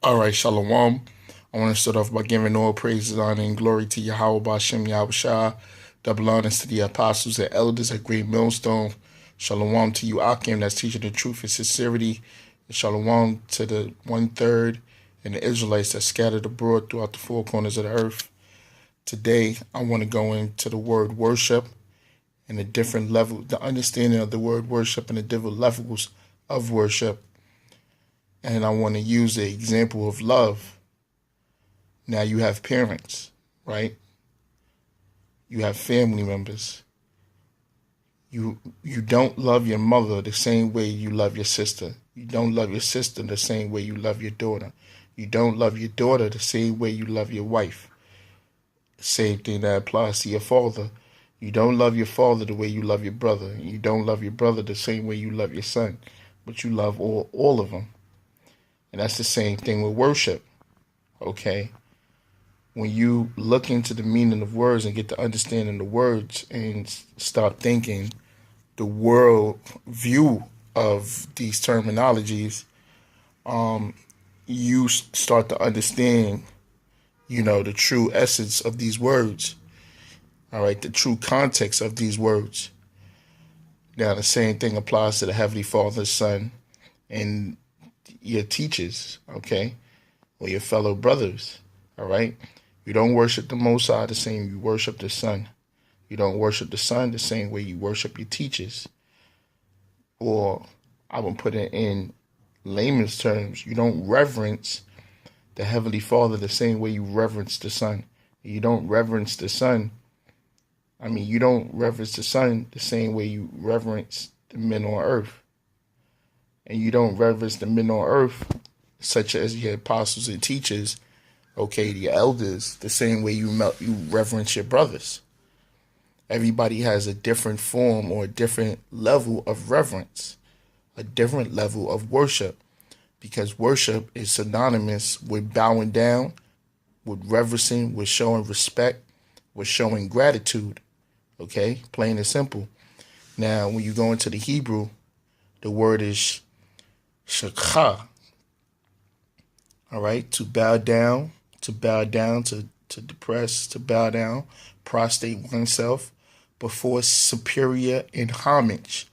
All right, Shalom. I want to start off by giving all praises, honor, and glory to Yahweh Bashem Yahushua. Double honors to the apostles and elders at Great Millstone. Shalom to you, Akim, that's teaching the truth and sincerity. And shalom to the 1/3 and the Israelites that scattered abroad throughout the four corners of the earth. Today, I want to go into the word worship and the different level, the understanding of the word worship and the different levels of worship. And I want to use the example of love. Now you have parents, right? You have family members. You don't love your mother the same way you love your sister. You don't love your sister the same way you love your daughter. You don't love your daughter the same way you love your wife. Same thing that applies to your father. You don't love your father the way you love your brother. You don't love your brother the same way you love your son. But you love all of them. And that's the same thing with worship, okay? When you look into the meaning of words and get to understanding the words and start thinking the world view of these terminologies, you start to understand, the true essence of these words, all right, the true context of these words. Now, the same thing applies to the Heavenly Father, Son, and your teachers, okay, or your fellow brothers, all right? You don't worship the Most High the same you worship the Son. You don't worship the Son the same way you worship your teachers. Or I would put it in layman's terms, you don't reverence the Heavenly Father the same way you reverence the Son. You don't reverence the Son. You don't reverence the Son the same way you reverence the men on earth. And you don't reverence the men on earth, such as your apostles and teachers, okay, the elders, the same way you reverence your brothers. Everybody has a different form or a different level of reverence, a different level of worship, because worship is synonymous with bowing down, with reverencing, with showing respect, with showing gratitude, okay, plain and simple. Now, when you go into the Hebrew, the word is shakha, all right, to bow down, to depress, to bow down, prostrate oneself before superior in homage,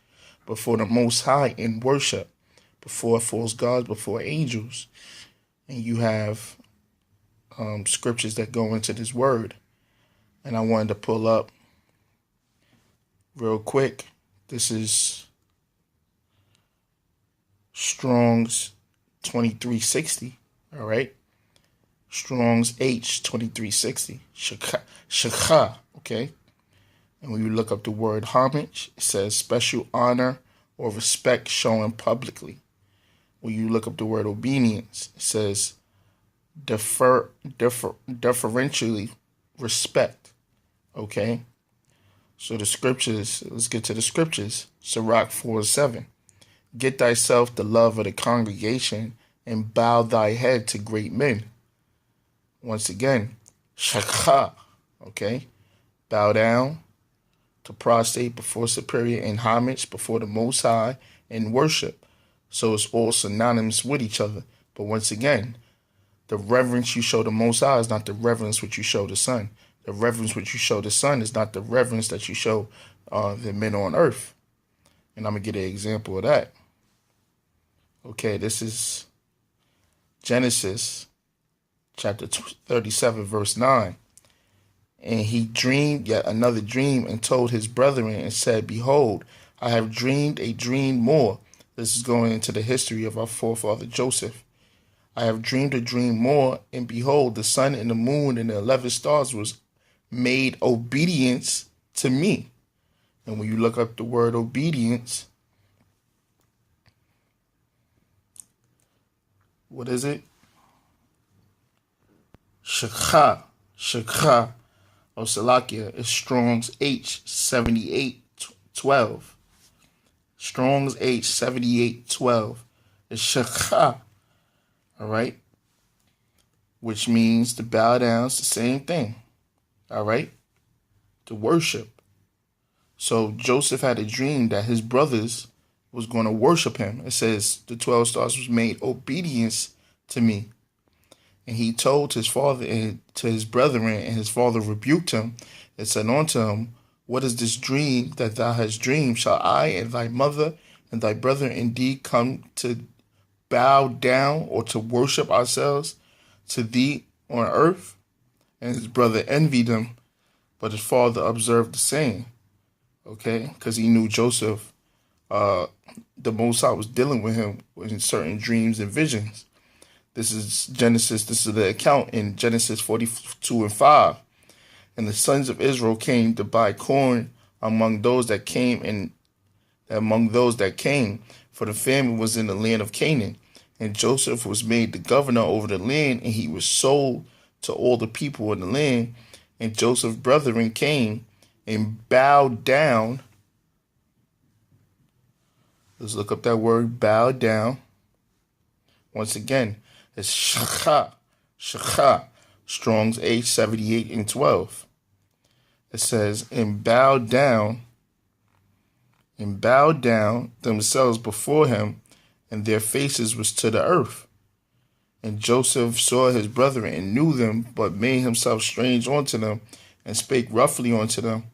before the Most High in worship, before false gods, before angels. And you have scriptures that go into this word. And I wanted to pull up real quick. This is Strong's 2360, all right? Strong's H 2360, shakha, okay? And when you look up the word homage, it says special honor or respect shown publicly. When you look up the word obedience, it says deferentially respect, okay? So the scriptures, let's get to the scriptures. Sirach 4:7. Get thyself the love of the congregation and bow thy head to great men. Once again, shakha, okay? Bow down, to prostrate before superior in homage before the Most High in worship. So it's all synonymous with each other. But once again, the reverence you show the Most High is not the reverence which you show the Son. The reverence which you show the Son is not the reverence that you show the men on earth. And I'm going to get an example of that. Okay, this is Genesis chapter 37, verse 9. And he dreamed yet another dream and told his brethren and said, behold, I have dreamed a dream more. This is going into the history of our forefather Joseph. I have dreamed a dream more, and behold, the sun and the moon and the 11 stars was made obedience to me. And when you look up the word obedience, what is it? Shakha, or Salakia is Strong's H 7812. Strong's H 7812 is Shakha, all right? Which means to bow down, it's the same thing, all right? To worship. So Joseph had a dream that his brothers was going to worship him. It says the 12 stars was made obedience to me, And he told his father and to his brethren, and his father rebuked him and said unto him, What is this dream that thou hast dreamed? Shall I and thy mother and thy brethren indeed come to bow down or to worship ourselves to thee on earth? And his brother envied him, but his father observed the same. Okay, because he knew Joseph, the Most High was dealing with him in certain dreams and visions. This is Genesis. This is the account in Genesis 42:5. And the sons of Israel came to buy corn among those that came, for the famine was in the land of Canaan. And Joseph was made the governor over the land, and he was sold to all the people in the land. And Joseph's brethren came and bowed down. Let's look up that word, bow down. Once again, it's shakha, Strong's H78 and 12. It says, and bowed down themselves before him, and their faces was to the earth. And Joseph saw his brethren and knew them, but made himself strange unto them, and spake roughly unto them.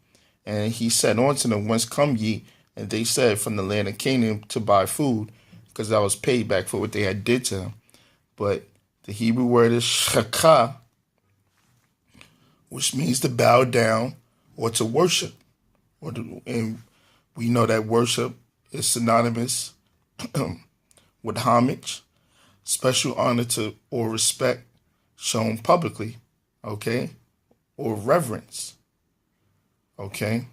And he said unto them, Whence come ye? And they said, From the land of Canaan, to buy food, because that was paid back for what they had did to him. But the Hebrew word is shakah, which means to bow down or to worship. And we know that worship is synonymous with homage, special honor to or respect shown publicly, okay, or reverence, okay.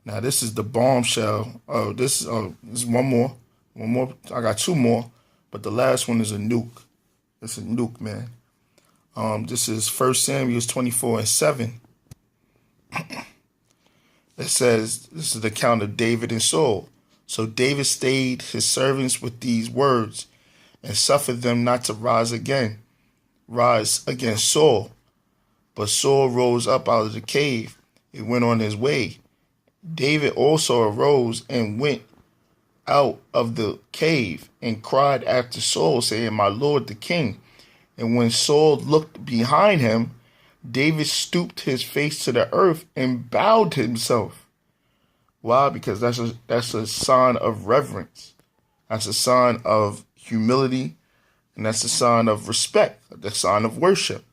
Now this is the bombshell. This is one more. I got two more, but the last one is a nuke. It's a nuke, man. This is 1 Samuel 24:7. It says, this is the account of David and Saul. So David stayed his servants with these words, and suffered them not to rise against Saul. But Saul rose up out of the cave and went on his way. David also arose and went out of the cave and cried after Saul, saying, My lord the king. And when Saul looked behind him, David stooped his face to the earth and bowed himself. Why? Because that's a sign of reverence. That's a sign of humility, and that's a sign of respect, the sign of worship.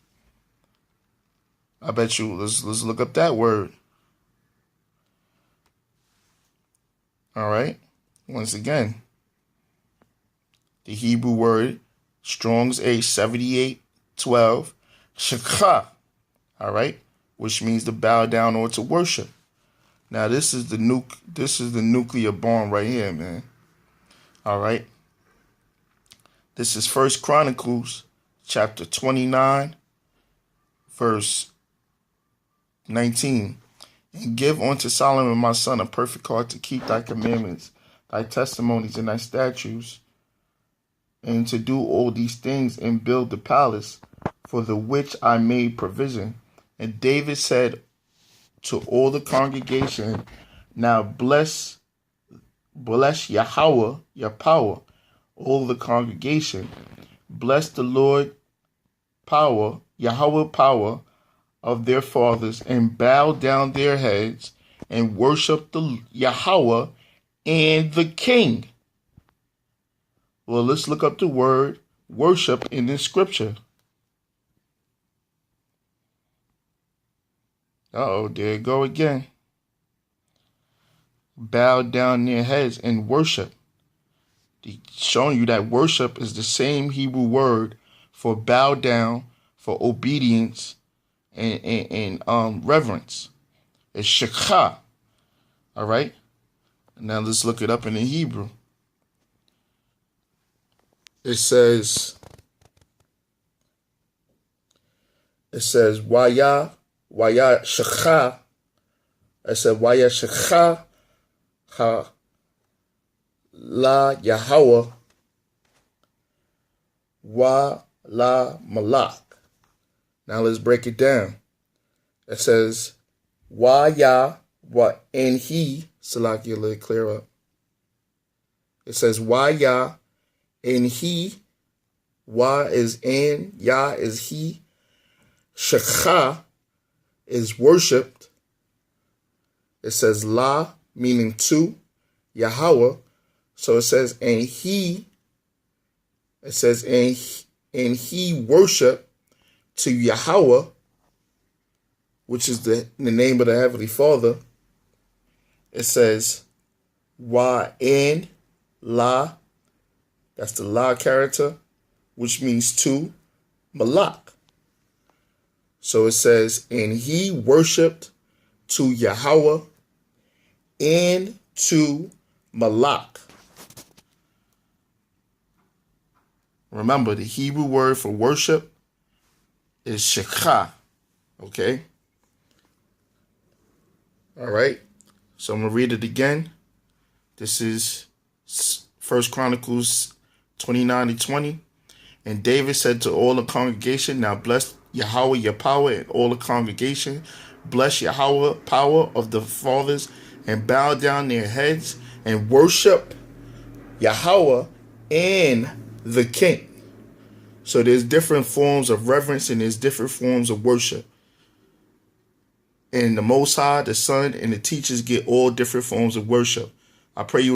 I bet you, let's look up that word. All right. Once again, the Hebrew word, Strong's H78:12, shakha. All right, which means to bow down or to worship. Now this is the nuclear bomb right here, man. All right. This is 1 Chronicles chapter 29, verse 19. And give unto Solomon my son a perfect heart to keep thy commandments, thy testimonies, and thy statutes, and to do all these things, and build the palace for the which I made provision. And David said to all the congregation, Now bless Yahweh, your power, all the congregation. Bless the Lord power, Yahweh power of their fathers, and bow down their heads and worship the Yahweh and the king. Well, let's look up the word worship in this scripture. There it go again. Bow down their heads and worship. Showing you that worship is the same Hebrew word for bow down, for obedience, and reverence. It's shakha. All right. Now let's look it up in the Hebrew. It says waya shakha. I said waya shakha ha la Yahweh wa la malak. Now let's break it down. It says waya wa and he. Salakia, let it clear up. It says waya and he Wa is and, Yah is he. Shekha is worshipped. It says La, meaning to, Yahweh. So it says, and he, it says, and he worship to Yahweh, which is the name of the Heavenly Father. It says, Wa and La, that's the La character, which means to, Malak. So it says, and he worshipped to Yahweh and to Malak. Remember, the Hebrew word for worship is shekha. Okay? All right? So I'm going to read it again. This is 1 Chronicles 29:20. And David said to all the congregation, now bless Yahweh your power, and all the congregation bless Yahweh power of the fathers, and bow down their heads and worship Yahweh and the king. So there's different forms of reverence and there's different forms of worship. And the Most High, the Son, and the teachers get all different forms of worship. I pray you